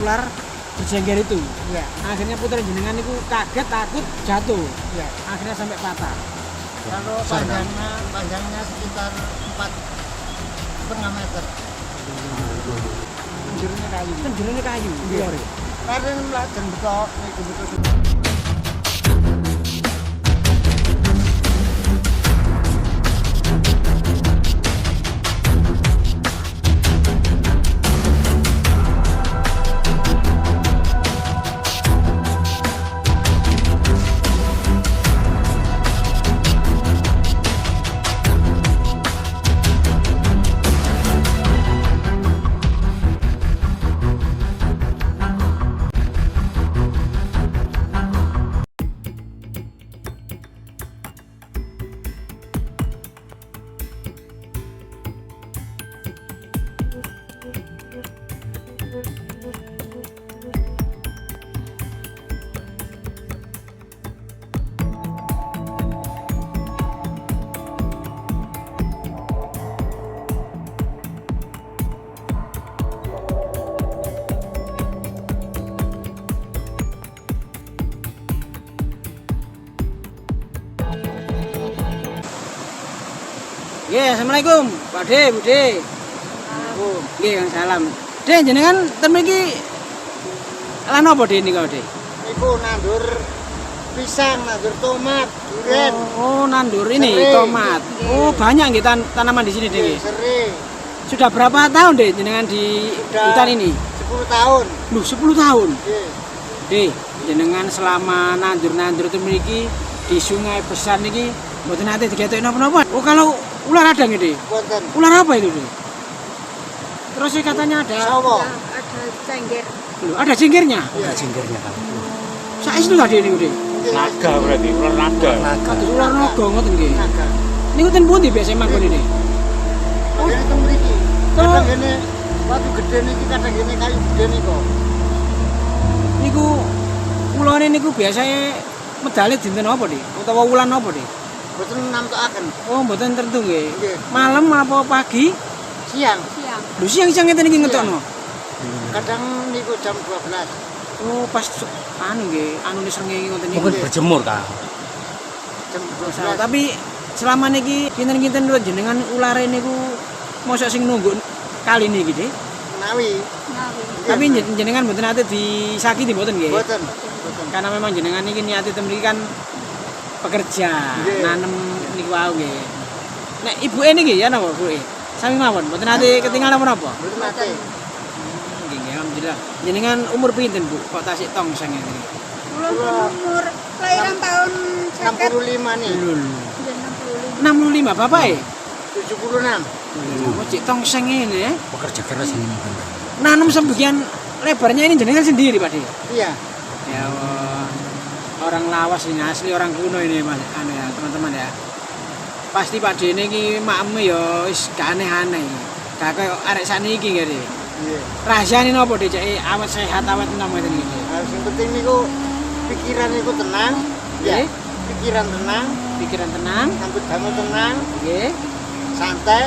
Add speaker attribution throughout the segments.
Speaker 1: ular berjengger itu.
Speaker 2: Iya.
Speaker 1: Akhirnya putra jenengan itu kaget, takut, jatuh.
Speaker 2: Iya.
Speaker 1: Akhirnya sampai patah.
Speaker 2: Kalau panjangnya sekitar 4,5 meter.
Speaker 1: Penjurunya kayu. Penjurunya kayu. Iya.
Speaker 2: Karena melajen betok, betul.
Speaker 1: Ya, assalamualaikum, Pak De, Bu De. Nggih, Kang salam. De, jenengan ten mriki lan apa De niku, De?
Speaker 2: Niku nandur pisang, nandur tomat, durian.
Speaker 1: Oh, nandur ini
Speaker 2: Sering.
Speaker 1: tomat. Oh, banyak nggih tanaman di sini, De.
Speaker 2: Sering.
Speaker 1: Sudah berapa tahun, De, jenengan di
Speaker 2: Sudah
Speaker 1: hutan ini?
Speaker 2: 10 tahun.
Speaker 1: Loh, 10 tahun.
Speaker 2: Nggih.
Speaker 1: De, jenengan selama nandur-nandur ten mriki di sungai besar niki mboten nate digetoki napa-napa. Oh, kalau ular ada nggih, De?
Speaker 2: Wonten.
Speaker 1: Ular apa itu, De? Terus sih katanya ada
Speaker 2: Sawo.
Speaker 3: Ada cengger.
Speaker 1: Loh, ada jenggernya.
Speaker 2: Iya.
Speaker 4: Jenggernya kan.
Speaker 1: Saestu tadi niku, De.
Speaker 4: Naga berarti, ular naga.
Speaker 1: Kados ular naga ngoten nggih.
Speaker 2: Naga.
Speaker 1: Niku ten pundi biasa manggon ini?
Speaker 2: Kadang teng mriki. Kadang ngene watu gede niki, kadang ngene kayu gede niku.
Speaker 1: Niku ulane niku biasanya medale dinten apa, De? Utawa wulan apa, De?
Speaker 2: Boten namtokaken.
Speaker 1: Oh, mboten tentu nggih.
Speaker 2: Nggih.
Speaker 1: Malam apa pagi?
Speaker 2: Siang.
Speaker 3: Siang.
Speaker 1: Lho siang-siang ngeten iki ngetokno.
Speaker 2: Kadang niku jam 12.
Speaker 1: Oh, pas anu nggih, anu srengenge ngoten niku.
Speaker 4: Mungkin berjemur kah?
Speaker 2: Jam
Speaker 1: Salah.
Speaker 2: 12.
Speaker 1: Tapi selama niki kinten-kinten jenengan ulare niku mosok sing nunggu kali niki, De.
Speaker 2: Menawi.
Speaker 3: Ngawi.
Speaker 1: Tapi jenengan mboten ate disakiti mboten nggih.
Speaker 2: Boten. Boten.
Speaker 1: Karena memang jenengan iki niate ten mriki kan pekerja,
Speaker 2: Nggih.
Speaker 1: nanem niku wae nggih. Nek ibuke niki ya napa, Bu? Sami mawon, mboten nate ketinggalan menapa?
Speaker 2: Boten nate.
Speaker 1: Nggih, nggih, alhamdulillah. Jenengan umur pinten, Bu? Kok tasik tong sang ngene?
Speaker 3: Kula umur kelahiran tahun
Speaker 2: 65 nih.
Speaker 1: Lul.
Speaker 3: 65.
Speaker 1: 65 bapak e?
Speaker 2: 76.
Speaker 1: Kok cik tong sang ngene ya?
Speaker 4: Pekerja keras ini mungkin.
Speaker 1: Nanam sebagian lebarnya ini jenengan sendiri, Pak De?
Speaker 2: Iya.
Speaker 1: Ya Allah. Orang lawas ini asli orang kuno ini Mas, anu ya, teman-teman ya. Pasti Pak De iki makme ya wis gak aneh-aneh. Gak koyo arek saniki nggih, De.
Speaker 2: Iya.
Speaker 1: Rahasiane napa, De? Cek awet sehat awet enom ngeten iki.
Speaker 2: Harus yang penting niku pikiran niku tenang.
Speaker 1: Nggih.
Speaker 2: Ya. Pikiran tenang,
Speaker 1: Pikiran tenang,
Speaker 2: sambut damai tenang,
Speaker 1: nggih.
Speaker 2: santai.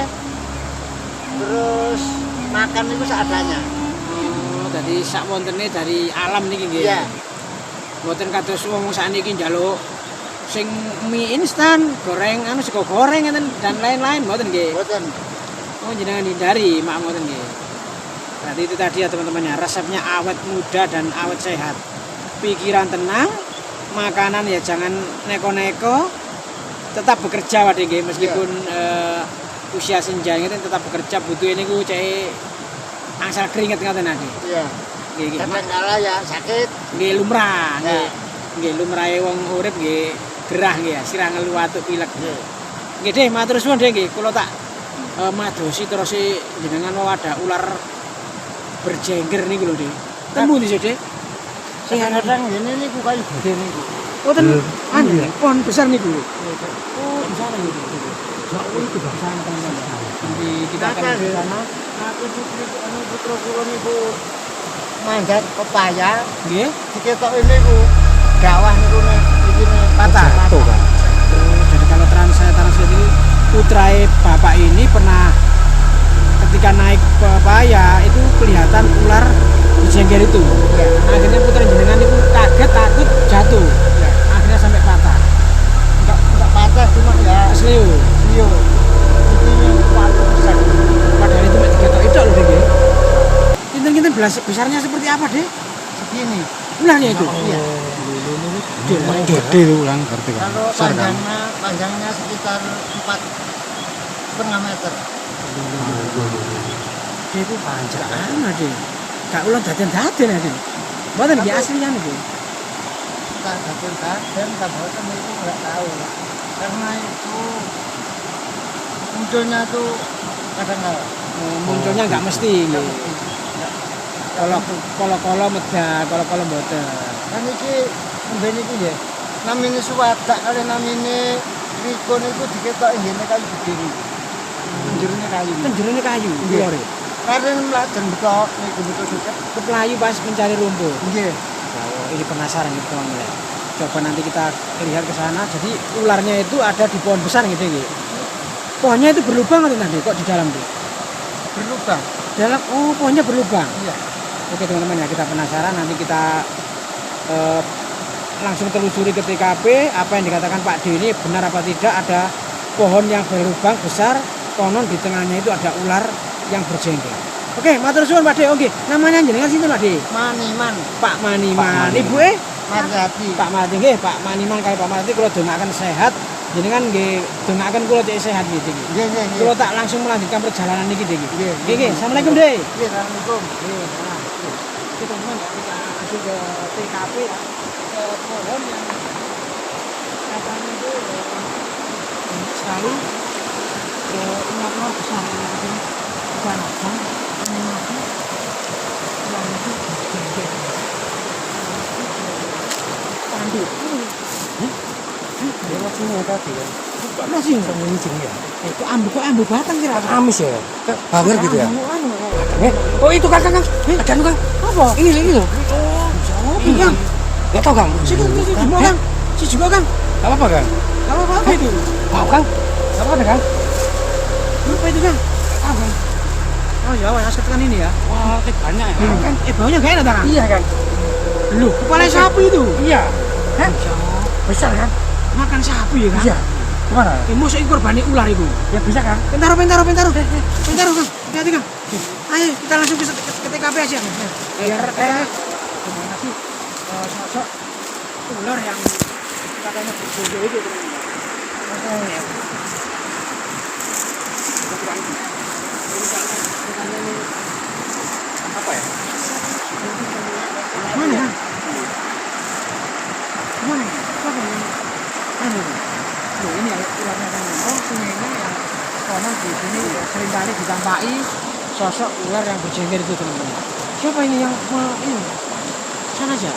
Speaker 2: Terus makan niku seadanya.
Speaker 1: Oh, dadi sak wontene dari alam niki nggih.
Speaker 2: Iya.
Speaker 1: Mboten kados wong sakniki njaluk sing mie instan, goreng anu sego goreng ngeten dan lain-lain mboten nggih.
Speaker 2: Boten.
Speaker 1: Oh, jenengan hindari mak ngoten nggih. Berarti itu tadi ya teman-teman ya, resepnya awet muda dan awet sehat. Pikiran tenang, makanan ya jangan neko-neko, tetap bekerja Pak De nggih meskipun usia senja ngeten tetap bekerja butuh ini ku cek angsal keringet ngoten nggih.
Speaker 2: Iya.
Speaker 1: Nggih nggih.
Speaker 2: Kadang kala ya sakit.
Speaker 1: Nggih lumrah nggih.
Speaker 2: Ya.
Speaker 1: Nggih lumrahe wong urip nggih gerah nggih ya, sirah ngelu watuk pilek.
Speaker 2: Nggih.
Speaker 1: Nggih Deh, matur suwun Deh nggih. Kula tak madosi terus jenengan mau ada ular berjengger niku lho, Deh. Ten pundi sih, Deh? Sing
Speaker 2: Kadang ngene niku kayu gede niku.
Speaker 1: oh ten anu ya, pohon besar niku. Oh, di sana niku. Oh, itu di sana teman-teman. Nanti kita akan ke sana.
Speaker 2: Aku putra kula niku manjat pepaya.
Speaker 1: Nggih.
Speaker 2: Diketoki niku dakwah niku iki patah.
Speaker 4: Jatuh kan.
Speaker 1: Oh, jadi kalau translate ini putrae bapak ini pernah ketika naik pepaya itu kelihatan ular berjengkel itu.
Speaker 2: Iya.
Speaker 1: Akhirnya putra jenengan itu kaget takut jatuh.
Speaker 2: Iya.
Speaker 1: Akhirnya sampai patah.
Speaker 2: Enggak patah cuma ya
Speaker 1: Kesleo.
Speaker 2: Leo. Ini waktu besar.
Speaker 1: Padahal itu mek digetok itu loh Dek. Kinten-kinten besarnya seperti apa Dek?
Speaker 2: Segini.
Speaker 1: Ularnya itu.
Speaker 2: Iya.
Speaker 4: Gede itu ulang berarti kan.
Speaker 2: Kalau
Speaker 4: Besar kan.
Speaker 2: panjangnya sekitar 4,5 meter.
Speaker 1: Dia itu panjang amat Dek. Gak ulang daden-daden ya Dek. Mboten iki aslinya niku.
Speaker 2: Kita daden taboten itu nggak tahu. Karena itu munculnya tuh kadang-kadang.
Speaker 1: Munculnya nggak mesti nggih. Kalau medal, kalau mboten.
Speaker 2: Kan iki mbene iki nggih. Namine suwadak kali namine rikun itu diketok ngene kayu gede iki. Penjerone kayu.
Speaker 1: Penjerone kayu,
Speaker 2: Nggih.
Speaker 1: ulare.
Speaker 2: Karena melajen betok niku betul suket.
Speaker 1: Kepelayu pas mencari rumput.
Speaker 2: Nggih.
Speaker 1: Oh, ini penasaran gitu teman-teman ya. Coba nanti kita lihat ke sana. Jadi ularnya itu ada di pohon besar gitu ya. Pohonnya itu berlubang atau nanti kok di dalam tuh?
Speaker 2: Berlubang.
Speaker 1: Dalam pohonnya berlubang.
Speaker 2: Iya.
Speaker 1: Oke teman-teman ya, kita penasaran nanti kita langsung telusuri ke TKP apa yang dikatakan Pak D ini benar apa tidak ada pohon yang berlubang besar konon di tengahnya itu ada ular yang berjengkel. Oke, matur suwun Pak D. Oke, namanya jenengan sinten Pak D?
Speaker 2: Maniman.
Speaker 1: Pak Maniman.
Speaker 4: Maniman.
Speaker 1: Ibu
Speaker 2: Marjati.
Speaker 1: Pak Marti nggih, Pak Maniman kali Pak Marti kula dongaaken sehat. Jenengan nggih dongaaken kula cek sehat nggih iki.
Speaker 2: Nggih, nggih, nggih.
Speaker 1: Kula tak langsung melanjutkan perjalanan niki iki.
Speaker 2: Nggih.
Speaker 1: Nggih, nggih. Assalamualaikum, Dek.
Speaker 2: Nggih, Assalamualaikum.
Speaker 1: Nggih, nah. Oke, teman-teman ya, kita langsung ke TKP ya. Ke pohon yang katanya itu banyak sekali ular-ular besar yang ada kebanyakan animasi yang itu berjengkel. Pandu.
Speaker 4: Lewat sini ya tadi kan.
Speaker 1: Masih
Speaker 4: Menyincing ya.
Speaker 1: itu ambil batang kira.
Speaker 4: Amis ya. Banger gitu ya.
Speaker 1: Anu,
Speaker 4: Oh itu Kang. Ada anu Kang.
Speaker 1: apa?
Speaker 4: Ini loh.
Speaker 1: Iya.
Speaker 4: Enggak tahu Kang.
Speaker 1: Si juga kan? Si juga kan?
Speaker 4: Enggak apa-apa Kang.
Speaker 1: Apa itu?
Speaker 4: Tahu Kang. Enggak apa-apa Kang.
Speaker 1: Apa itu kan?
Speaker 4: Tahu Kang.
Speaker 1: Oh ya, ya sekarang ini ya.
Speaker 4: Wah, banyak ya.
Speaker 1: Kan, baunya gak enak kan?
Speaker 4: Iya Kang.
Speaker 1: Loh, kepala sapi itu.
Speaker 4: Iya. Hah? Besar kan?
Speaker 1: Makan sapi ya kan?
Speaker 4: Iya. Gimana?
Speaker 1: Masa ini korbani ular itu.
Speaker 4: Ya bisa kan?
Speaker 1: Pentaro kan? Hati kan? Ayo kita langsung ke TKP aja. Biar gimana sih sosok ular yang katanya berjodoh itu teman-teman. Ya.
Speaker 4: Apa ya?
Speaker 1: Mana kan? Mana? Apa ini? Anu. Loh, ini ularnya kan. Oh, sungainya yang konon di sini seringkali ditambahi sosok ular yang berjengkel itu teman-teman. Siapa ini yang ini? Sana aja.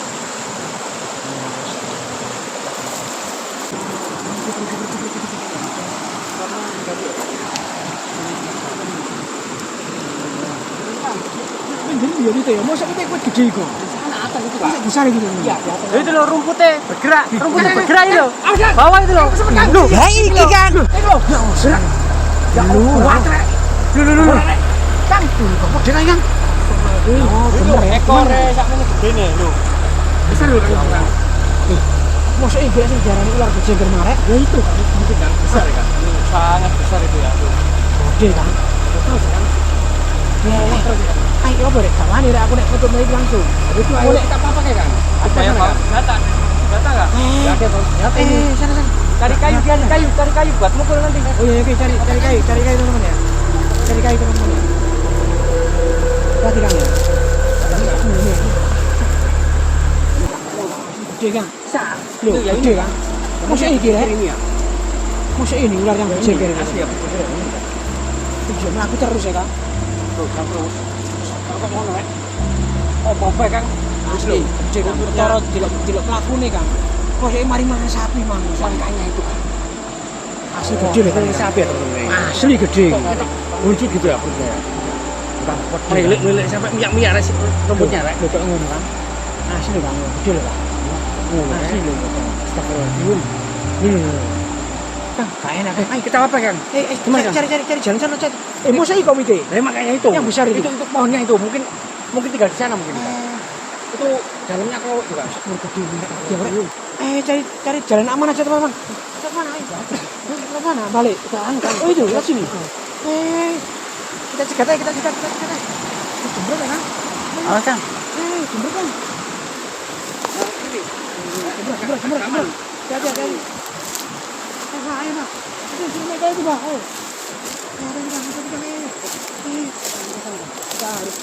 Speaker 1: Jadi biar itu ya, masa kita ikut gede kok.
Speaker 3: Sana atas itu, Pak.
Speaker 1: Masa besar gitu.
Speaker 3: Iya,
Speaker 1: Jadi
Speaker 5: Itu loh rumputnya bergerak, rumputnya
Speaker 1: Ada.
Speaker 5: bergerak itu loh.
Speaker 1: Ada.
Speaker 5: Bawah itu loh.
Speaker 1: Loh,
Speaker 5: Ya ini kan.
Speaker 1: itu loh. Ya usah. Ya Allah. Lu. Kang, kok gede kan, Kang? Oh, bener ya.
Speaker 5: Ekornya sakmene gede nih lho.
Speaker 1: Besar loh kan. Masa iya sih jarang ular berjengkel marek? Ya itu kan, mungkin kan besar kan.
Speaker 5: Sangat besar itu ya.
Speaker 1: Gede kan. Terus kan. Ya, ayo apa rek kawani rek aku nek foto mereka langsung. Itu aku nek tak apa-apa kan.
Speaker 5: Ada yang mau data enggak?
Speaker 1: Ya ada Bang. Sana.
Speaker 5: Cari kayu buat mukul nanti.
Speaker 1: Oh iya, oke, cari kayu teman-teman ya. Cari kayu teman-teman ya. Perhatikan ya. Gede kan? Loh,
Speaker 5: Itu ya
Speaker 1: gede kan? Masa ini kira?
Speaker 5: Ini ya.
Speaker 1: Masa ini ular yang berjengkel?
Speaker 5: Asli ya.
Speaker 1: Bisa melaku terus ya kan?
Speaker 5: Terus. Kok ngono rek? Oh, apa kan?
Speaker 1: Asli, gede kan? Cara dilok melaku nih kan? Kok ini mari makan sapi mang?
Speaker 5: Sangkanya itu kan.
Speaker 1: Asli gede loh kan?
Speaker 5: Sapi ya teman-teman.
Speaker 1: Asli gede.
Speaker 5: Buncit gitu ya perutnya. Lilik sampai minyak rek rumputnya rek.
Speaker 1: Loh kok ngono kan? Asli kan? Gede loh kan? Asli loh.
Speaker 5: Astagfirullahaladzim.
Speaker 1: Ini. Kang, gak enak.
Speaker 5: Ayo kita apa Kang?
Speaker 1: Gimana? Cari jalan sana cari. Masa ini kau mikir?
Speaker 5: Makanya itu.
Speaker 1: Yang besar itu?
Speaker 5: Itu pohonnya itu mungkin tinggal di sana mungkin. Itu dalamnya kalau juga
Speaker 1: Cari jalan aman aja teman-teman. Ke mana? Ke mana? Balik. Oh itu, lihat sini. Kita cegat aja, kita cegat. Jembrut ya kan?
Speaker 4: Awas Kang.
Speaker 1: Jembrut kan? Jembrut. Hati-hati. Ayo nak. Sini naik aja Pak. Ayo. Kita harus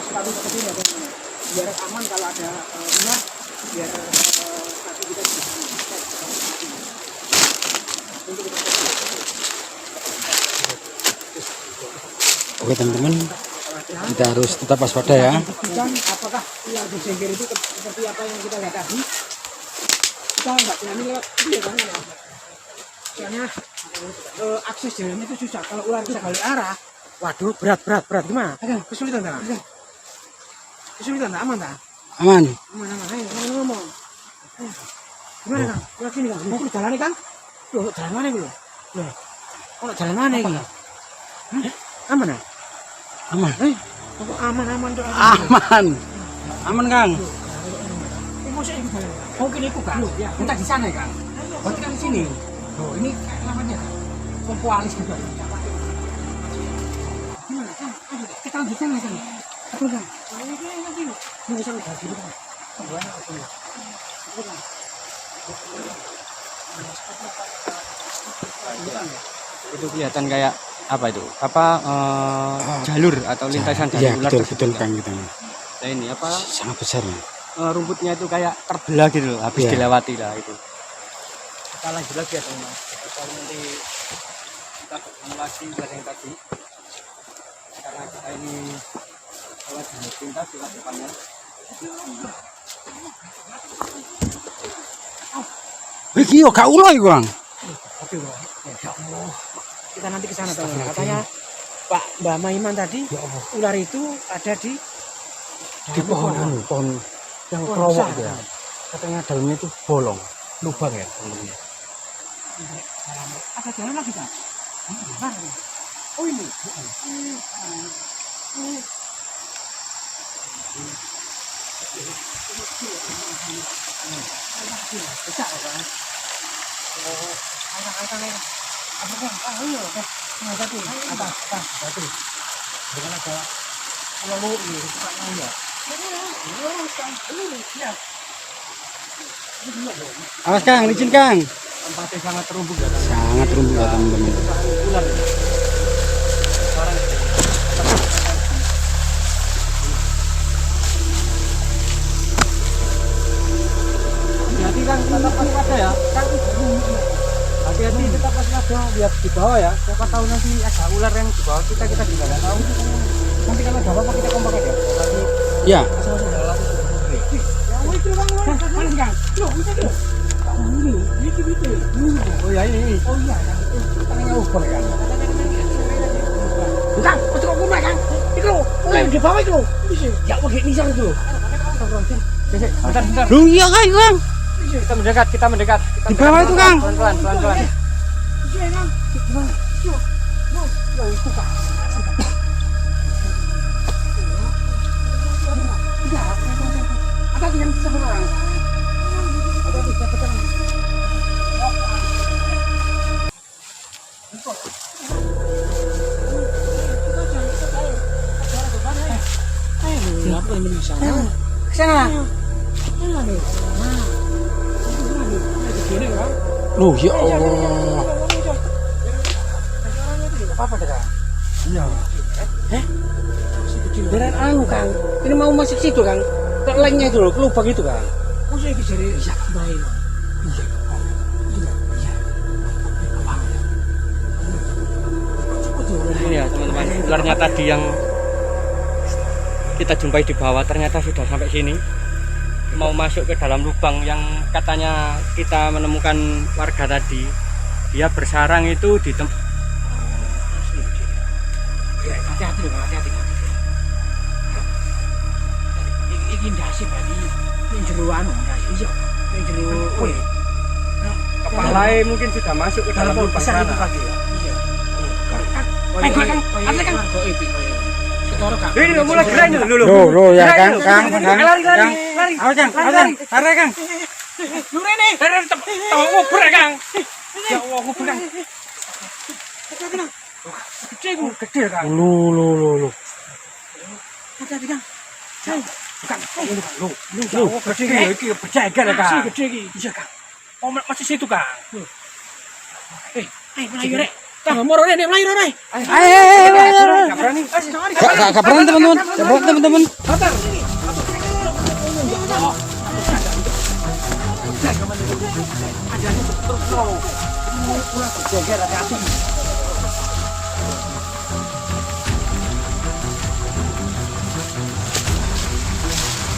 Speaker 1: sepatu seperti ini teman-teman. Biar aman kalau ada ular, biar kaki kita bisa
Speaker 4: Oke teman-teman, kita harus tetap waspada ya.
Speaker 1: Dan apakah yang disingkir itu seperti apa yang kita lihat tadi? Kita nggak berani lewat itu ya kan? Soalnya akses jalan itu susah. Kalau ular bisa balik arah, waduh berat gimana? Kesulitan tak? Kesulitan tak? Aman tak?
Speaker 4: Aman.
Speaker 1: Ayo ngomong. Gimana Kang? Lewat sini Kang? Mau jalan nih Kang? Loh, jalan mana ini? Loh, jalan mana ini? Aman ya?
Speaker 4: Aman.
Speaker 1: Aman tuh.
Speaker 4: Aman Kang.
Speaker 5: mungkin itu kan. Kita di sana kan. Berarti kan di sini. Oh, ini kayak namanya kompualis gitu. Gimana kan? Kita lanjut sana kan. Apa kan? Ini bisa udah gitu kan.
Speaker 6: Itu kelihatan kayak apa itu? Jalur atau lintasan dari
Speaker 4: Iya,
Speaker 6: ular
Speaker 4: betul
Speaker 6: tersebut,
Speaker 4: Kang
Speaker 6: ya?
Speaker 4: gitu.
Speaker 6: Nah ini apa?
Speaker 4: Sangat besar ya.
Speaker 6: Rumputnya itu kayak terbelah gitu loh, habis
Speaker 4: Iya.
Speaker 6: dilewati lah itu. Kita lanjut lagi ya teman-teman. Kalau nanti kita ketemu lagi ular yang tadi. Karena kita ini lewat jalur lintas di depannya.
Speaker 4: Iki yo gak ulo iku, Kang.
Speaker 1: Kita nanti ke sana teman. Katanya Pak Mbak Maiman tadi ular itu ada di
Speaker 4: Pohon yang
Speaker 1: Pohon
Speaker 4: kerowok
Speaker 1: besar.
Speaker 4: ya. Katanya dalamnya itu bolong, lubang ya.
Speaker 1: ada jalan lagi Pak. Oh ini. Besar kan? Apa kan? Ayo. Satu. Atas. Satu. Dengan ada lalu ini cepatnya ya.
Speaker 4: Awas Kang, licin Kang.
Speaker 6: Tempatnya sangat terumbu ya.
Speaker 4: Sangat rumit ya teman-teman.
Speaker 6: Ular. Hati-hati Kang, tetap waspada ya. Kang, hati-hati tetap waspada, lihat di bawah ya. Siapa tahu nanti ada ular yang di bawah kita juga nggak tahu. Nanti kalau ada apa-apa kita kompak aja. Lagi
Speaker 4: Ya,
Speaker 6: masing-masing jalan lagi. Oh ya ini.
Speaker 5: Oh iya, yang itu tangannya ubah kan. Bukan, itu kok kumai kan? Itu mulai di bawah itu. Ya pakai nisang itu.
Speaker 6: Bentar.
Speaker 4: lu iya Kang.
Speaker 6: Kita mendekat.
Speaker 4: Di bawah itu, Kang.
Speaker 6: Pelan-pelan.
Speaker 5: Ada yang sebenarnya.
Speaker 1: Kenapa ini bisa?
Speaker 5: Sana.
Speaker 4: Loh ya Allah.
Speaker 5: Apa dah? Iya. Beneran anu Kang. Ini mau masuk situ Kang. Ke lengnya itu loh, ke lubang itu Kang.
Speaker 1: Oh saya bisa ya baik.
Speaker 6: Ini ya teman-teman, ularnya tadi yang kita jumpai di bawah ternyata sudah sampai sini. Mau masuk ke dalam lubang yang katanya kita menemukan warga tadi. Dia bersarang itu di tempat.
Speaker 1: Hati-hati dong, hati-hati. Iki ndase tadi ning jero anu, iya. Ning jero kowe.
Speaker 6: Kepalanya mungkin sudah masuk ke dalam lubang
Speaker 1: besar itu
Speaker 6: sana.
Speaker 1: tadi ya. Iya.
Speaker 5: Kang, ada Kang.
Speaker 1: Setoro Kang.
Speaker 6: Ini udah mulai gerak ini dulu.
Speaker 4: Loh ya
Speaker 6: Gerak
Speaker 4: Kang.
Speaker 6: ini. Lari. lari. Ayo Kang, lari Kang.
Speaker 1: Lure nih.
Speaker 6: Lari tahu ngubur ya Kang. Ya Allah ngubur Kang.
Speaker 1: Gede bu.
Speaker 6: Gede Kang.
Speaker 4: Lu.
Speaker 1: Hati-hati Kang.
Speaker 6: Kang, ini Kang. Lu gede iki berjaga ya Kang.
Speaker 1: Gede iki.
Speaker 6: Iya Kang. Oh masih situ Kang.
Speaker 1: Ayo melayu rek. Kang moro rek melayu rek.
Speaker 4: Ayo.
Speaker 6: Gak berani.
Speaker 4: Gak berani teman-teman. Gak berani teman-teman.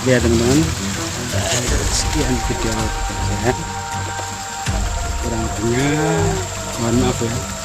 Speaker 4: Ya teman-teman, sekian video saya. Kurang lebihnya mohon maaf ya.